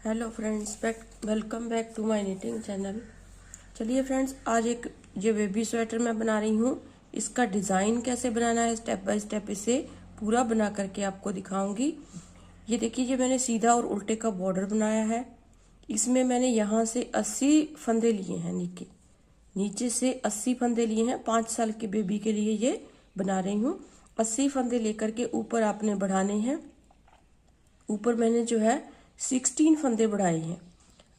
Hello friends, welcome back to my knitting channel. चलिए friends, आज एक ये बेबी स्वेटर मैं बना रही हूँ। इसका डिज़ाइन कैसे बनाना है स्टेप बाय स्टेप इसे पूरा बना करके आपको दिखाऊंगी। ये देखिए, ये मैंने सीधा और उल्टे का बॉर्डर बनाया है। इसमें मैंने यहाँ से 80 फंदे लिए हैं, नीचे से 80 फंदे लिए हैं। 5 साल के बेबी के लिए ये बना रही हूँ। 80 फंदे लेकर के ऊपर आपने बढ़ाने हैं। ऊपर मैंने जो है 16 फंदे बढ़ाए हैं।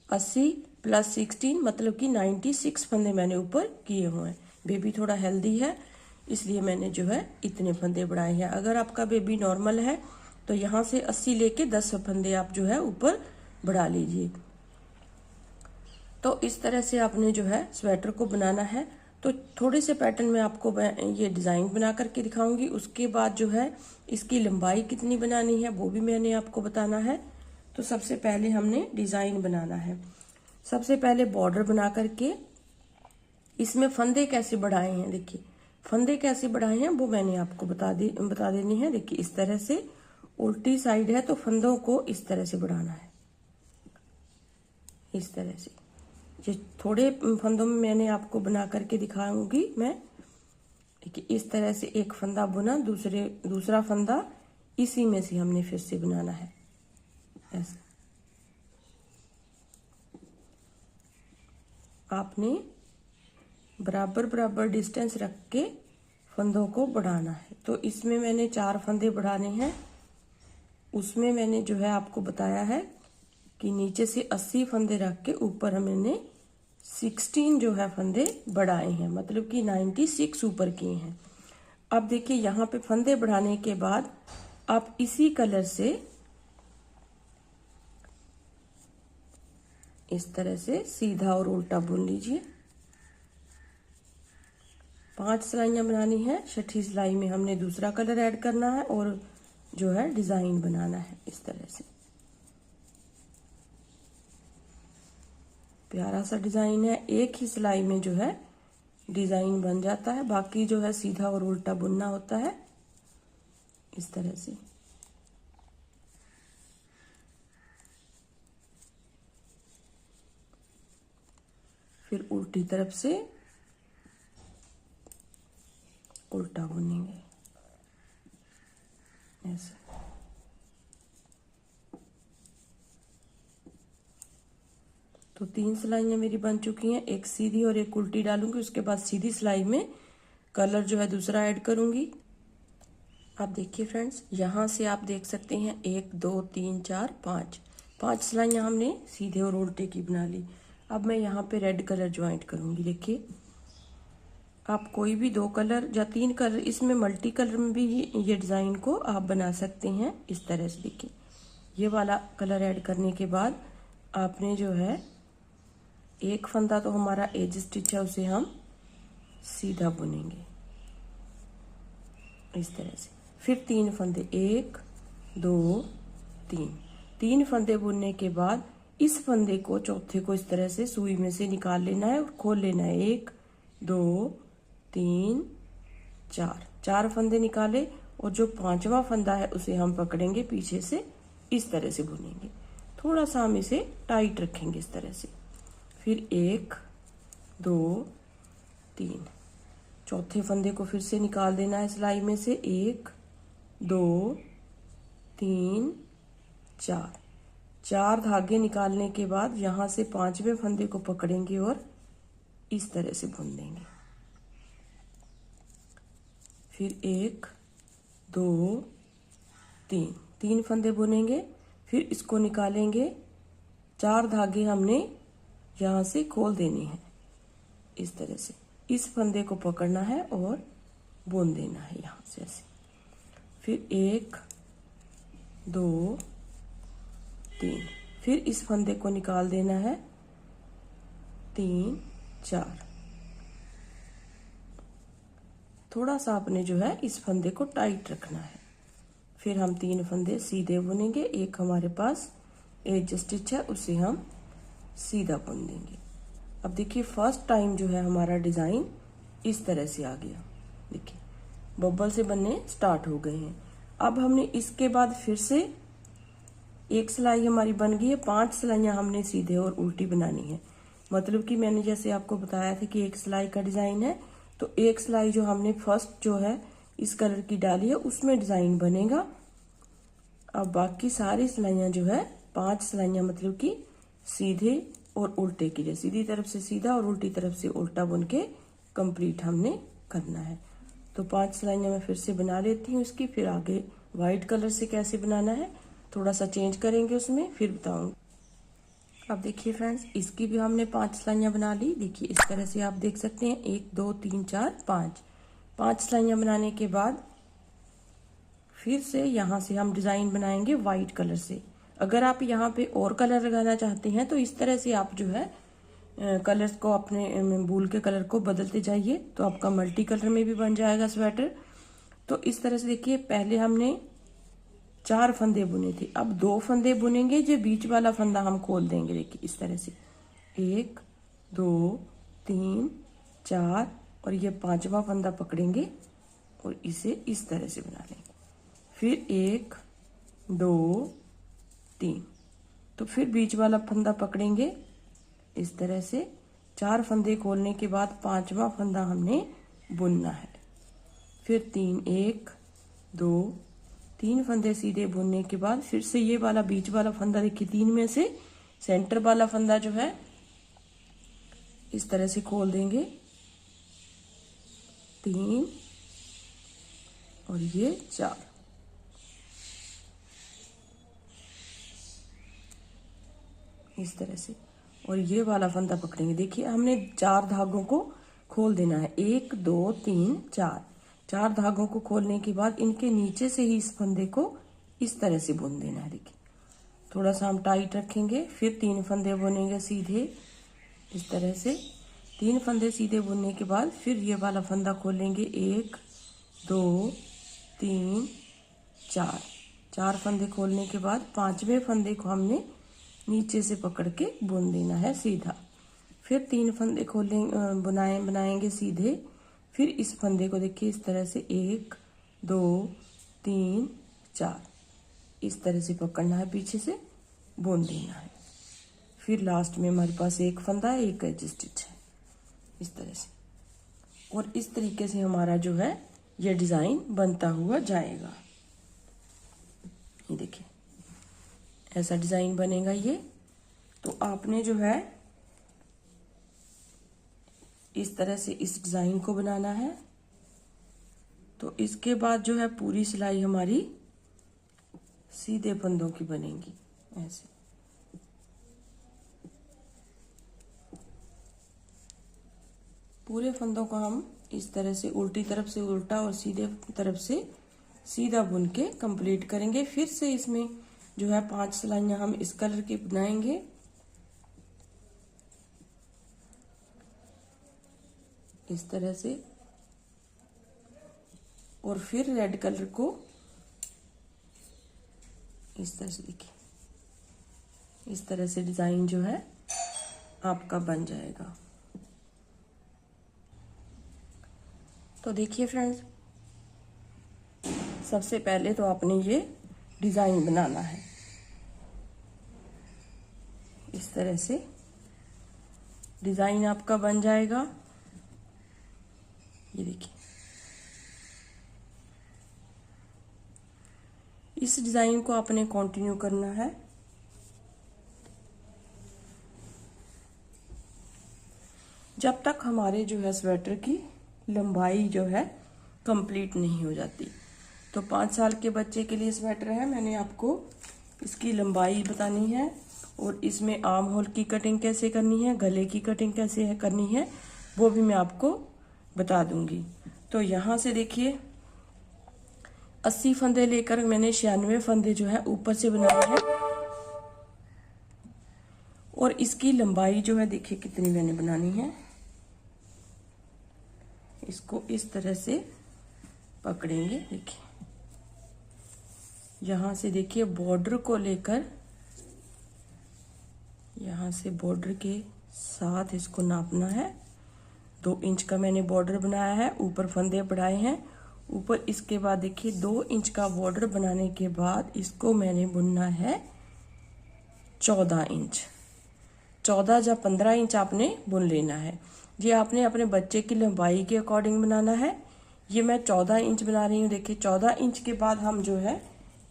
80 + 16 मतलब कि 96 फंदे मैंने ऊपर किए हुए हैं। बेबी थोड़ा हेल्दी है, इसलिए मैंने जो है इतने फंदे बढ़ाए हैं। अगर आपका बेबी नॉर्मल है तो यहाँ से 80 लेके 10 फंदे आप जो है ऊपर बढ़ा लीजिए। तो इस तरह से आपने जो है स्वेटर को बनाना है। तो थोड़े से पैटर्न में आपको ये डिज़ाइन बना करके दिखाऊंगी। उसके बाद जो है इसकी लंबाई कितनी बनानी है वो भी मैंने आपको बताना है। तो सबसे पहले हमने डिज़ाइन बनाना है। सबसे पहले बॉर्डर बना करके इसमें फंदे कैसे बढ़ाए हैं, देखिए फंदे कैसे बढ़ाए हैं वो मैंने आपको बता देनी है। देखिए इस तरह से उल्टी साइड है तो फंदों को इस तरह से बढ़ाना है, इस तरह से। ये थोड़े फंदों में मैंने आपको बना करके दिखाऊंगी मैं। देखिए इस तरह से एक फंदा बुना, दूसरा फंदा इसी में से हमने फिर से बनाना है ऐसे। आपने बराबर बराबर डिस्टेंस रख के फंदों को बढ़ाना है। तो इसमें मैंने 4 फंदे बढ़ाने हैं। उसमें मैंने जो है आपको बताया है कि नीचे से 80 फंदे रख के ऊपर हमने 16 जो है फंदे बढ़ाए हैं, मतलब कि 96 ऊपर किए हैं। अब देखिए यहाँ पे फंदे बढ़ाने के बाद आप इसी कलर से इस तरह से सीधा और उल्टा बुन लीजिए। 5 सिलाइयाँ बनानी है। 6ठी सिलाई में हमने दूसरा कलर ऐड करना है और जो है डिजाइन बनाना है इस तरह से। प्यारा सा डिजाइन है। एक ही सिलाई में जो है डिजाइन बन जाता है, बाकी जो है सीधा और उल्टा बुनना होता है इस तरह से। फिर उल्टी तरफ से उल्टा बुनेंगे ऐसे। तो 3 सिलाइयाँ मेरी बन चुकी हैं। एक सीधी और एक उल्टी डालूंगी, उसके बाद सीधी सिलाई में कलर जो है दूसरा ऐड करूंगी। आप देखिए फ्रेंड्स, यहाँ से आप देख सकते हैं 1 2 3 4 5 सिलाइयाँ हमने सीधे और उल्टे की बना ली। अब मैं यहाँ पे रेड कलर ज्वाइंट करूंगी। देखिए आप कोई भी 2 कलर या 3 कलर, इसमें मल्टी कलर में भी ये डिज़ाइन को आप बना सकते हैं इस तरह से। देखिए ये वाला कलर ऐड करने के बाद आपने जो है एक फंदा तो हमारा एज स्टिच है, उसे हम सीधा बुनेंगे इस तरह से। फिर 3 फंदे, 1 2 3 फंदे बुनने के बाद इस फंदे को, चौथे को इस तरह से सुई में से निकाल लेना है और खोल लेना है। 1 2 3 4 फंदे निकाले और जो 5वां फंदा है उसे हम पकड़ेंगे पीछे से, इस तरह से बुनेंगे। थोड़ा सा हम इसे टाइट रखेंगे इस तरह से। फिर 1 2 3 चौथे फंदे को फिर से निकाल देना है सिलाई में से। 1 2 3 4 धागे निकालने के बाद यहाँ से 5वें फंदे को पकड़ेंगे और इस तरह से बुन देंगे। फिर 1 2 3 फंदे बुनेंगे। फिर इसको निकालेंगे। 4 धागे हमने यहाँ से खोल देने हैं इस तरह से। इस फंदे को पकड़ना है और बुन देना है यहाँ से ऐसे। फिर 1 2 3 फिर इस फंदे को निकाल देना है। 3 4 थोड़ा सा आपने जो है इस फंदे को टाइट रखना है। फिर हम 3 फंदे सीधे बुनेंगे। एक हमारे पास एज स्टिच है, उसे हम सीधा बुन देंगे। अब देखिए फर्स्ट टाइम जो है हमारा डिजाइन इस तरह से आ गया। देखिए बबल से बनने स्टार्ट हो गए हैं। अब हमने इसके बाद फिर से एक सिलाई हमारी बन गई है, 5 सिलाइयां हमने सीधे और उल्टी बनानी है। मतलब कि मैंने जैसे आपको बताया था कि एक सिलाई का डिजाइन है, तो एक सिलाई जो हमने फर्स्ट जो है इस कलर की डाली है उसमें डिजाइन बनेगा। अब बाकी सारी सिलाइयां जो है 5 सिलाइयां मतलब कि सीधे और उल्टे की, जैसे सीधी तरफ से सीधा और उल्टी तरफ से उल्टा बुन के कंप्लीट हमने करना है। तो 5 सिलाइयां मैं फिर से बना लेती हूँ इसकी, फिर आगे व्हाइट कलर से कैसे बनाना है थोड़ा सा चेंज करेंगे उसमें, फिर बताऊंगी। अब देखिए फ्रेंड्स, इसकी भी हमने 5 सिलाइयां बना ली। देखिए इस तरह से आप देख सकते हैं 1 2 3 4 5 सिलाइयां बनाने के बाद फिर से यहाँ से हम डिजाइन बनाएंगे व्हाइट कलर से। अगर आप यहाँ पे और कलर लगाना चाहते हैं तो इस तरह से आप जो है कलर्स को अपने वूल के कलर को बदलते जाइए, तो आपका मल्टी कलर में भी बन जाएगा स्वेटर। तो इस तरह से देखिए पहले हमने 4 फंदे बुने थे, अब 2 फंदे बुनेंगे, जो बीच वाला फंदा हम खोल देंगे। देखिए इस तरह से 1 2 3 4 और ये 5वां फंदा पकड़ेंगे और इसे इस तरह से बना लेंगे। फिर 1 2 3, तो फिर बीच वाला फंदा पकड़ेंगे इस तरह से। 4 फंदे खोलने के बाद 5वां फंदा हमने बुनना है। फिर 1 2 3 फंदे सीधे बुनने के बाद फिर से ये वाला बीच वाला फंदा, देखिए 3 में से सेंटर वाला फंदा जो है इस तरह से खोल देंगे, 3 और ये 4। इस तरह से, और ये वाला फंदा पकड़ेंगे। देखिए हमने 4 धागों को खोल देना है, 1 2 3 4 धागों को खोलने के बाद इनके नीचे से ही इस फंदे को इस तरह से बुन देना है। देखिए थोड़ा सा हम टाइट रखेंगे, फिर 3 फंदे बुनेंगे सीधे इस तरह से। 3 फंदे सीधे बुनने के बाद फिर ये वाला फंदा खोलेंगे, 1 2 3 4 फंदे खोलने के बाद 5वें फंदे को हमने नीचे से पकड़ के बुन देना है सीधा। फिर 3 फंदे बनाएंगे सीधे। फिर इस फंदे को देखिए इस तरह से 1 2 3 4 इस तरह से पकड़ना है, पीछे से बुन देना है। फिर लास्ट में हमारे पास एक फंदा है, एक एज स्टिच है इस तरह से। और इस तरीके से हमारा जो है ये डिजाइन बनता हुआ जाएगा। ये देखिए ऐसा डिजाइन बनेगा ये। तो आपने जो है इस तरह से इस डिजाइन को बनाना है। तो इसके बाद जो है पूरी सिलाई हमारी सीधे फंदों की बनेगी ऐसे। पूरे फंदों को हम इस तरह से उल्टी तरफ से उल्टा और सीधे तरफ से सीधा बुन के कंप्लीट करेंगे। फिर से इसमें जो है 5 सिलाइयां हम इस कलर की बनाएंगे, इस तरह से। और फिर रेड कलर को इस तरह से, देखिए इस तरह से डिजाइन जो है आपका बन जाएगा। तो देखिए फ्रेंड्स, सबसे पहले तो आपने ये डिजाइन बनाना है इस तरह से। डिजाइन आपका बन जाएगा, ये देखिए। इस डिजाइन को आपने कंटिन्यू करना है। जब तक हमारे जो है स्वेटर की लंबाई जो है कंप्लीट नहीं हो जाती। तो 5 साल के बच्चे के लिए स्वेटर है, मैंने आपको इसकी लंबाई बतानी है और इसमें आर्म होल की कटिंग कैसे करनी है, गले की कटिंग कैसे करनी है, वो भी मैं आपको बता दूंगी। तो यहाँ से देखिए 80 फंदे लेकर मैंने 96 फंदे जो है ऊपर से बनाए हैं। और इसकी लंबाई जो है देखिए कितनी मैंने बनानी है। इसको इस तरह से पकड़ेंगे, देखिए यहाँ से देखिए बॉर्डर को लेकर यहाँ से बॉर्डर के साथ इसको नापना है। 2 इंच का मैंने बॉर्डर बनाया है, ऊपर फंदे बढ़ाए हैं ऊपर। इसके बाद देखिए 2 इंच का बॉर्डर बनाने के बाद इसको मैंने बुनना है 14 इंच, 14 या 15 इंच आपने बुन लेना है। ये आपने अपने बच्चे की लंबाई के अकॉर्डिंग बनाना है। ये मैं 14 इंच बना रही हूँ। देखिए 14 इंच के बाद हम जो है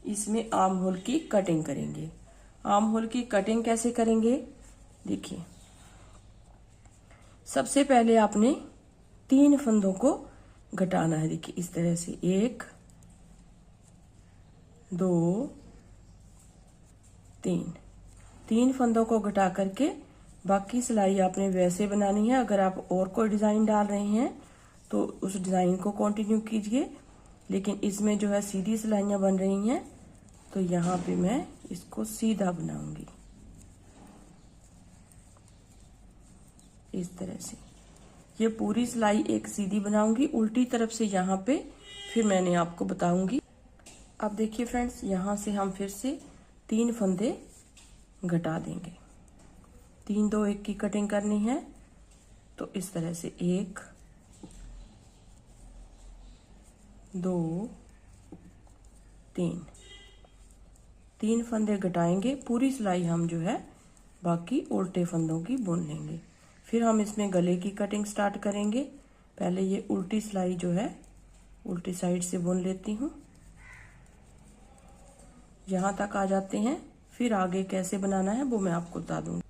इसमें आर्म होल की कटिंग करेंगे। आर्म होल की कटिंग कैसे करेंगे, देखिए सबसे पहले आपने 3 फंदों को घटाना है। देखिए इस तरह से 1 2 3 फंदों को घटा करके बाकी सिलाई आपने वैसे बनानी है। अगर आप और कोई डिजाइन डाल रहे हैं तो उस डिजाइन को कंटिन्यू कीजिए, लेकिन इसमें जो है सीधी सिलाइयां बन रही हैं तो यहाँ पे मैं इसको सीधा बनाऊंगी इस तरह से। ये पूरी सिलाई एक सीधी बनाऊंगी, उल्टी तरफ से यहाँ पे फिर मैंने आपको बताऊंगी। अब देखिए फ्रेंड्स, यहाँ से हम फिर से 3 फंदे घटा देंगे। 3 2 1 की कटिंग करनी है तो इस तरह से 1 2 3 फंदे घटाएंगे। पूरी सिलाई हम जो है बाकी उल्टे फंदों की बुन लेंगे। फिर हम इसमें गले की कटिंग स्टार्ट करेंगे। पहले ये उल्टी सिलाई जो है उल्टी साइड से बुन लेती हूँ, यहाँ तक आ जाते हैं। फिर आगे कैसे बनाना है वो मैं आपको बता दूंगी।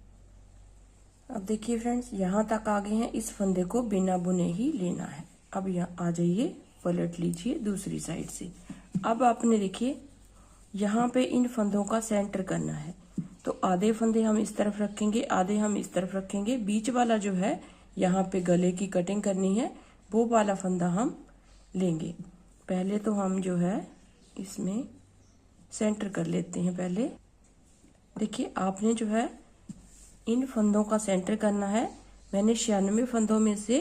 अब देखिए फ्रेंड्स, यहाँ तक आ गए हैं। इस फंदे को बिना बुने ही लेना है। अब यहाँ आ जाइए, पलट लीजिए दूसरी साइड से। अब आपने देखिए यहाँ पे इन फंदों का सेंटर करना है, तो आधे फंदे हम इस तरफ रखेंगे, आधे हम इस तरफ रखेंगे। बीच वाला जो है यहाँ पे गले की कटिंग करनी है, वो वाला फंदा हम लेंगे। पहले तो हम जो है इसमें सेंटर कर लेते हैं। पहले देखिए आपने जो है इन फंदों का सेंटर करना है। मैंने 96 फंदों में से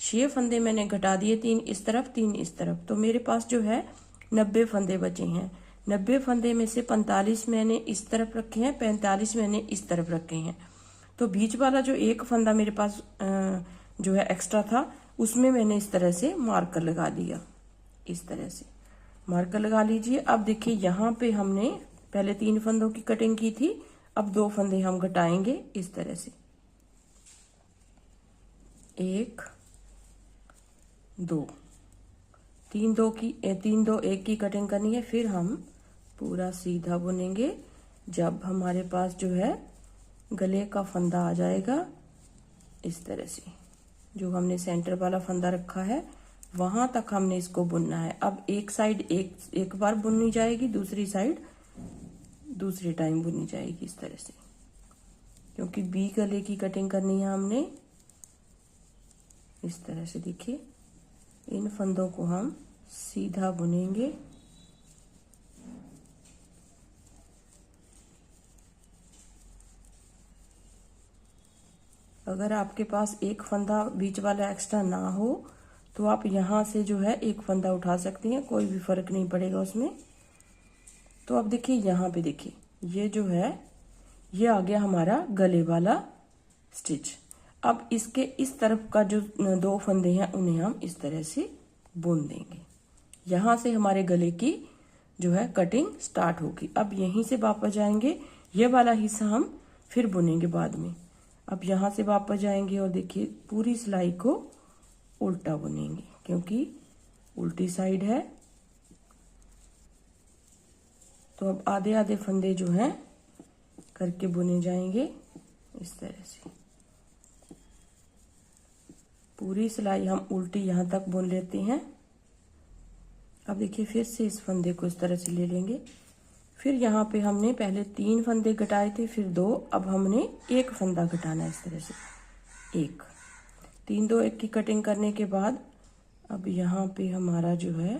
6 फंदे मैंने घटा दिए, 3 इस तरफ 3 इस तरफ, तो मेरे पास जो है 90 फंदे बचे हैं। 90 फंदे में से 45 मैंने इस तरफ रखे हैं, 45 मैंने इस तरफ रखे हैं। तो बीच वाला जो एक फंदा मेरे पास जो है एक्स्ट्रा था, उसमें मैंने इस तरह से मार्कर लगा दिया। इस तरह से मार्कर लगा लीजिए। अब देखिए यहाँ पे हमने पहले 3 फंदों की कटिंग की थी, अब 2 फंदे हम घटाएंगे इस तरह से। 1 2 3 2 1 की कटिंग करनी है। फिर हम पूरा सीधा बुनेंगे। जब हमारे पास जो है गले का फंदा आ जाएगा इस तरह से, जो हमने सेंटर वाला फंदा रखा है वहां तक हमने इसको बुनना है। अब एक साइड एक बार बुननी जाएगी, दूसरी साइड दूसरे टाइम बुनी जाएगी इस तरह से, क्योंकि बी गले की कटिंग करनी है हमने। इस तरह से देखिए इन फंदों को हम सीधा बुनेंगे। अगर आपके पास एक फंदा बीच वाला एक्स्ट्रा ना हो तो आप यहाँ से जो है एक फंदा उठा सकती हैं, कोई भी फर्क नहीं पड़ेगा उसमें। तो अब देखिए यहाँ पे देखिए ये जो है ये आ गया हमारा गले वाला स्टिच। अब इसके इस तरफ का जो 2 फंदे हैं उन्हें हम इस तरह से बुन देंगे। यहाँ से हमारे गले की जो है कटिंग स्टार्ट होगी। अब यहीं से वापस जाएंगे, ये वाला हिस्सा हम फिर बुनेंगे बाद में। अब यहाँ से वापस जाएंगे और देखिए पूरी सिलाई को उल्टा बुनेंगे, क्योंकि उल्टी साइड है। तो अब आधे आधे फंदे जो हैं करके बुने जाएंगे इस तरह से। पूरी सिलाई हम उल्टी यहाँ तक बुन लेते हैं। अब देखिए फिर से इस फंदे को इस तरह से ले लेंगे। फिर यहाँ पे हमने पहले 3 फंदे घटाए थे, फिर 2, अब हमने 1 फंदा घटाना है इस तरह से। 1 3 2 1 की कटिंग करने के बाद अब यहाँ पे हमारा जो है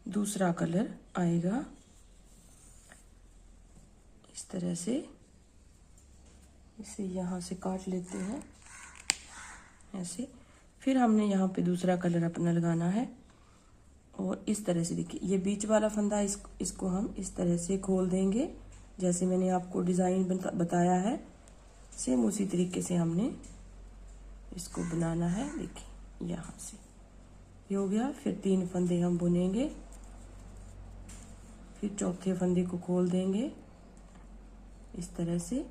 दूसरा कलर आएगा इस तरह से। इसे यहाँ से काट लेते हैं ऐसे। फिर हमने यहाँ पे दूसरा कलर अपना लगाना है और इस तरह से देखिए ये बीच वाला फंदा इसको हम इस तरह से खोल देंगे, जैसे मैंने आपको डिज़ाइन बताया है सेम उसी तरीके से हमने इसको बनाना है। देखिए यहाँ से ये हो गया। फिर 3 फंदे हम बुनेंगे, फिर चौथे फंदे को खोल देंगे इस तरह से,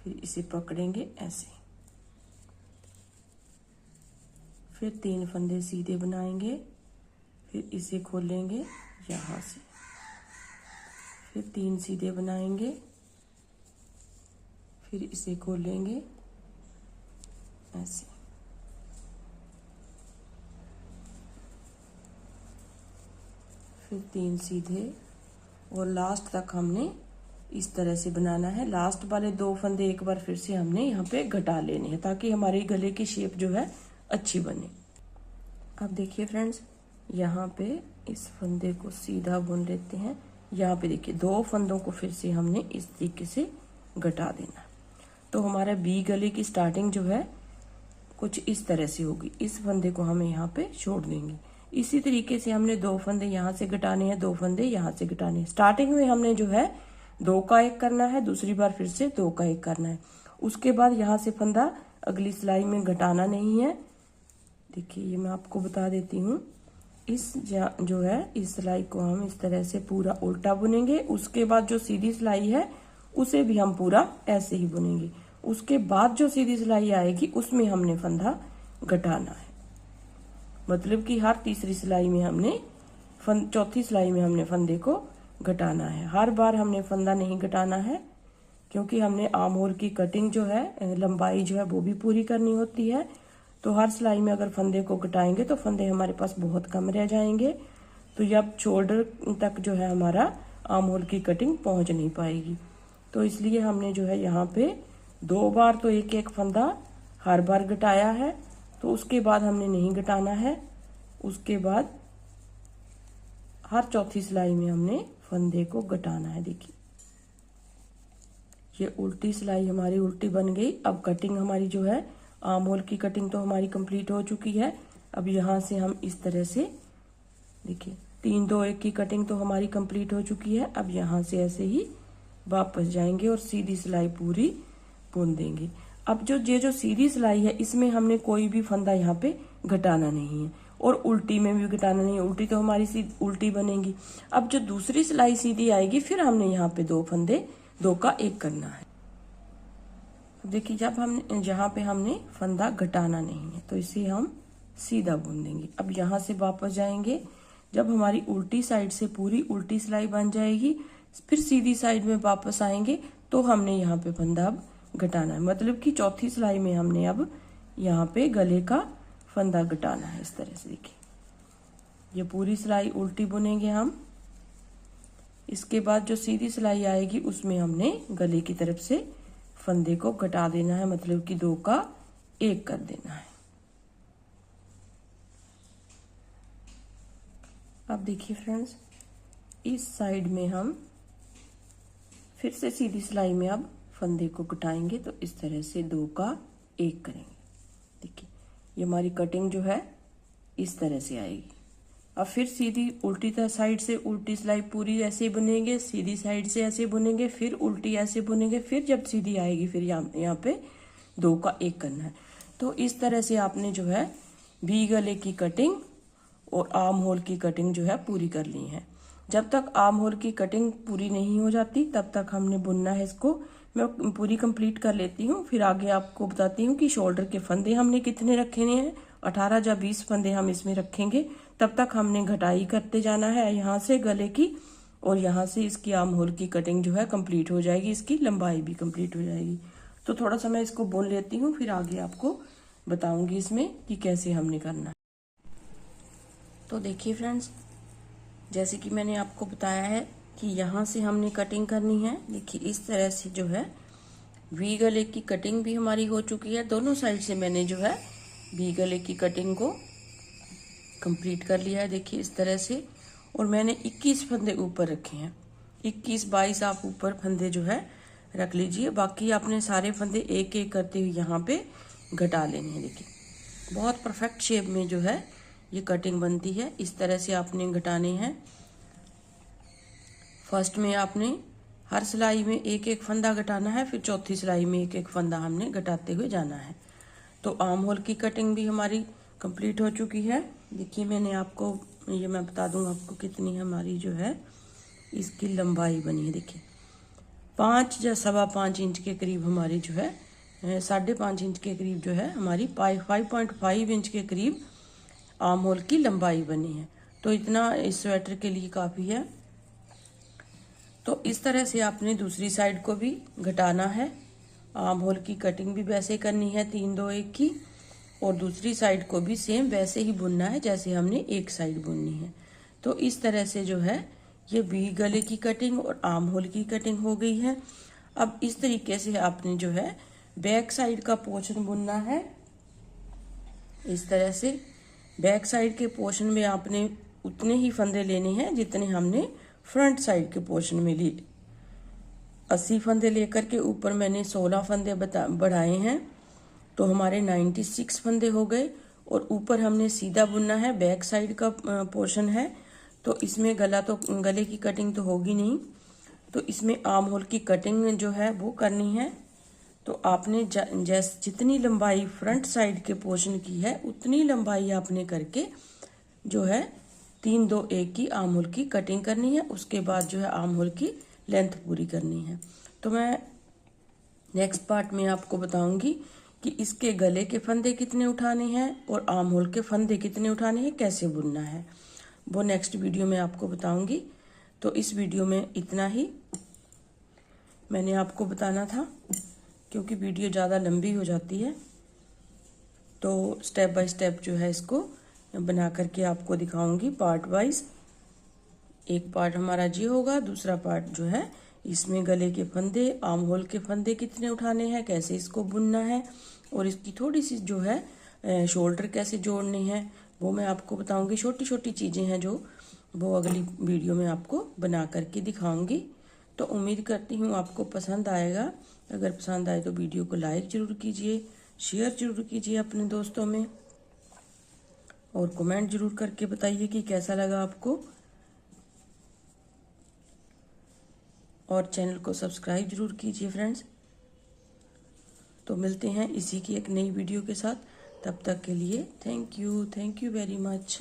फिर इसे पकड़ेंगे ऐसे, फिर 3 फंदे सीधे बनाएंगे, फिर इसे खोलेंगे यहाँ से, फिर 3 सीधे बनाएंगे, फिर इसे खोलेंगे ऐसे, फिर 3 सीधे, और लास्ट तक हमने इस तरह से बनाना है। लास्ट वाले 2 फंदे एक बार फिर से हमने यहाँ पे घटा लेने हैं ताकि हमारे गले की शेप जो है अच्छी बने। अब देखिए फ्रेंड्स, यहाँ पे इस फंदे को सीधा बुन लेते हैं। यहाँ पे देखिए 2 फंदों को फिर से हमने इस तरीके से घटा देना। तो हमारा बी गले की स्टार्टिंग जो है कुछ इस तरह से होगी। इस फंदे को हमें यहाँ पे छोड़ देंगे। इसी तरीके से हमने 2 फंदे यहाँ से घटाने हैं, 2 फंदे यहाँ से घटाने हैं। स्टार्टिंग में हमने जो है 2 का 1 करना है, दूसरी बार फिर से 2 का 1 करना है। उसके बाद यहाँ से फंदा अगली सिलाई में घटाना नहीं है। देखिए ये मैं आपको बता देती हूँ। इस जो है इस सिलाई को हम इस तरह से पूरा उल्टा बुनेंगे। उसके बाद जो सीधी सिलाई है उसे भी हम पूरा ऐसे ही बुनेंगे। उसके बाद जो सीधी सिलाई आएगी उसमें हमने फंदा घटाना है। मतलब कि हर तीसरी सिलाई में हमने चौथी सिलाई में हमने फंदे को घटाना है। हर बार हमने फंदा नहीं घटाना है क्योंकि हमने आर्म होल की कटिंग जो है, लंबाई जो है वो भी पूरी करनी होती है। तो हर सिलाई में अगर फंदे को घटाएंगे तो फंदे हमारे पास बहुत कम रह जाएंगे। तो जब शोल्डर तक जो है हमारा आर्म होल की कटिंग पहुंच नहीं पाएगी। तो इसलिए हमने जो है यहाँ पे 2 बार तो एक एक फंदा हर बार घटाया है। तो उसके बाद हमने नहीं घटाना है। उसके बाद हर चौथी सिलाई में हमने फंदे को घटाना है। देखिए ये उल्टी सिलाई हमारी उल्टी बन गई। अब कटिंग हमारी जो है आर्म होल की कटिंग तो हमारी कंप्लीट हो चुकी है। अब यहाँ से हम इस तरह से देखिए 3 2 1 की कटिंग तो हमारी कंप्लीट हो चुकी है। अब यहाँ से ऐसे ही वापस जाएंगे और सीधी सिलाई पूरी बुन देंगे। अब जो सीधी सिलाई है इसमें हमने कोई भी फंदा यहाँ पे घटाना नहीं है और उल्टी में भी घटाना नहीं है। उल्टी तो हमारी उल्टी बनेगी। अब जो दूसरी सिलाई सीधी आएगी फिर हमने यहाँ पे 2 फंदे 2 का 1 करना है। देखिए जब हमने जहाँ पे हमने फंदा घटाना नहीं है तो इसे हम सीधा बुन देंगे। अब यहाँ से वापस जाएंगे। जब हमारी उल्टी साइड से पूरी उल्टी सिलाई बन जाएगी फिर सीधी साइड में वापस आएंगे तो हमने यहाँ पे फंदा अब घटाना है। मतलब कि चौथी सिलाई में हमने अब यहाँ पे गले का फंदा घटाना है। इस तरह से देखिए ये पूरी सिलाई उल्टी बुनेंगे हम। इसके बाद जो सीधी सिलाई आएगी उसमें हमने गले की तरफ से फंदे को घटा देना है। मतलब कि 2 का 1 कर देना है। अब देखिए फ्रेंड्स, इस साइड में हम फिर से सीधी सिलाई में अब फंदे को घटाएंगे तो इस तरह से 2 का 1 करेंगे। देखिए ये हमारी कटिंग जो है इस तरह से आएगी। अब फिर सीधी उल्टी साइड से उल्टी सिलाई पूरी ऐसे ही बुनेंगे, सीधी साइड से ऐसे बुनेंगे, फिर उल्टी ऐसे बुनेंगे, फिर जब सीधी आएगी फिर यहाँ पे 2 का 1 करना है। तो इस तरह से आपने जो है वी गले की कटिंग और आर्म होल की कटिंग जो है पूरी कर ली है। जब तक आर्म होल की कटिंग पूरी नहीं हो जाती तब तक हमने बुनना है। इसको मैं पूरी कंप्लीट कर लेती हूँ, फिर आगे आपको बताती हूँ कि शोल्डर के फंदे हमने कितने रखे हैं। 18 या 20 फंदे हम इसमें रखेंगे। तब तक हमने घटाई करते जाना है यहाँ से गले की, और यहाँ से इसकी आर्म होल की कटिंग जो है कंप्लीट हो जाएगी, इसकी लंबाई भी कंप्लीट हो जाएगी। तो थोड़ा सा मैं इसको बुन लेती हूँ, फिर आगे आपको बताऊंगी इसमें कि कैसे हमने करना है। तो देखिए फ्रेंड्स, जैसे कि मैंने आपको बताया है कि यहाँ से हमने कटिंग करनी है। देखिए इस तरह से जो है वी गले की कटिंग भी हमारी हो चुकी है। दोनों साइड से मैंने जो है वी गले की कटिंग को कंप्लीट कर लिया है। देखिए इस तरह से, और मैंने 21 फंदे ऊपर रखे हैं। 21-22 आप ऊपर फंदे जो है रख लीजिए। बाकी आपने सारे फंदे एक एक करते हुए यहाँ पे घटा लेने हैं। देखिए बहुत परफेक्ट शेप में जो है ये कटिंग बनती है। इस तरह से आपने घटाने हैं। फर्स्ट में आपने हर सिलाई में एक एक फंदा घटाना है, फिर चौथी सिलाई में एक एक फंदा हमने घटाते हुए जाना है। तो आर्म होल की कटिंग भी हमारी कंप्लीट हो चुकी है। देखिए मैंने आपको ये मैं बता दूंगा आपको कितनी हमारी जो है इसकी लंबाई बनी है। देखिए 5 या 5.25 इंच के करीब हमारी जो है 5.5 इंच के करीब जो है हमारी 5.5 इंच के करीब आर्म होल की लंबाई बनी है। तो इतना इस स्वेटर के लिए काफ़ी है। तो इस तरह से आपने दूसरी साइड को भी घटाना है। आर्म होल की कटिंग भी वैसे करनी है 3 2 1 की, और दूसरी साइड को भी सेम वैसे ही बुनना है जैसे हमने एक साइड बुननी है। तो इस तरह से जो है ये वी गले की कटिंग और आर्म होल की कटिंग हो गई है। अब इस तरीके से आपने जो है बैक साइड का पोर्शन बुनना है। इस तरह से बैक साइड के पोर्शन में आपने उतने ही फंदे लेने हैं जितने हमने फ्रंट साइड के पोर्शन में लिए। 80 फंदे लेकर के ऊपर मैंने 16 फंदे बढ़ाए हैं, तो हमारे 96 फंदे हो गए। और ऊपर हमने सीधा बुनना है, बैक साइड का पोर्शन है, तो इसमें गले की कटिंग तो होगी नहीं, तो इसमें आर्म होल की कटिंग जो है वो करनी है। तो आपने जितनी लंबाई फ्रंट साइड के पोर्शन की है उतनी लंबाई आपने करके जो है 3 2 1 की आर्म होल की कटिंग करनी है। उसके बाद जो है आर्म होल की लेंथ पूरी करनी है। तो मैं नेक्स्ट पार्ट में आपको बताऊंगी कि इसके गले के फंदे कितने उठाने हैं और आर्म होल के फंदे कितने उठाने हैं, कैसे बुनना है, वो नेक्स्ट वीडियो में आपको बताऊंगी। तो इस वीडियो में इतना ही मैंने आपको बताना था, क्योंकि वीडियो ज़्यादा लंबी हो जाती है। तो स्टेप बाय स्टेप जो है इसको बना करके आपको दिखाऊंगी पार्ट वाइज। एक पार्ट हमारा जी होगा, दूसरा पार्ट जो है इसमें गले के फंदे, आर्म होल के फंदे कितने उठाने हैं, कैसे इसको बुनना है, और इसकी थोड़ी सी जो है शोल्डर कैसे जोड़ने हैं वो मैं आपको बताऊंगी। छोटी छोटी चीज़ें हैं जो वो अगली वीडियो में आपको बना करके दिखाऊंगी। तो उम्मीद करती हूँ आपको पसंद आएगा। अगर पसंद आए तो वीडियो को लाइक ज़रूर कीजिए, शेयर ज़रूर कीजिए अपने दोस्तों में, और कमेंट ज़रूर करके बताइए कि कैसा लगा आपको। और चैनल को सब्सक्राइब जरूर कीजिए फ्रेंड्स। तो मिलते हैं इसी की एक नई वीडियो के साथ। तब तक के लिए थैंक यू वेरी मच।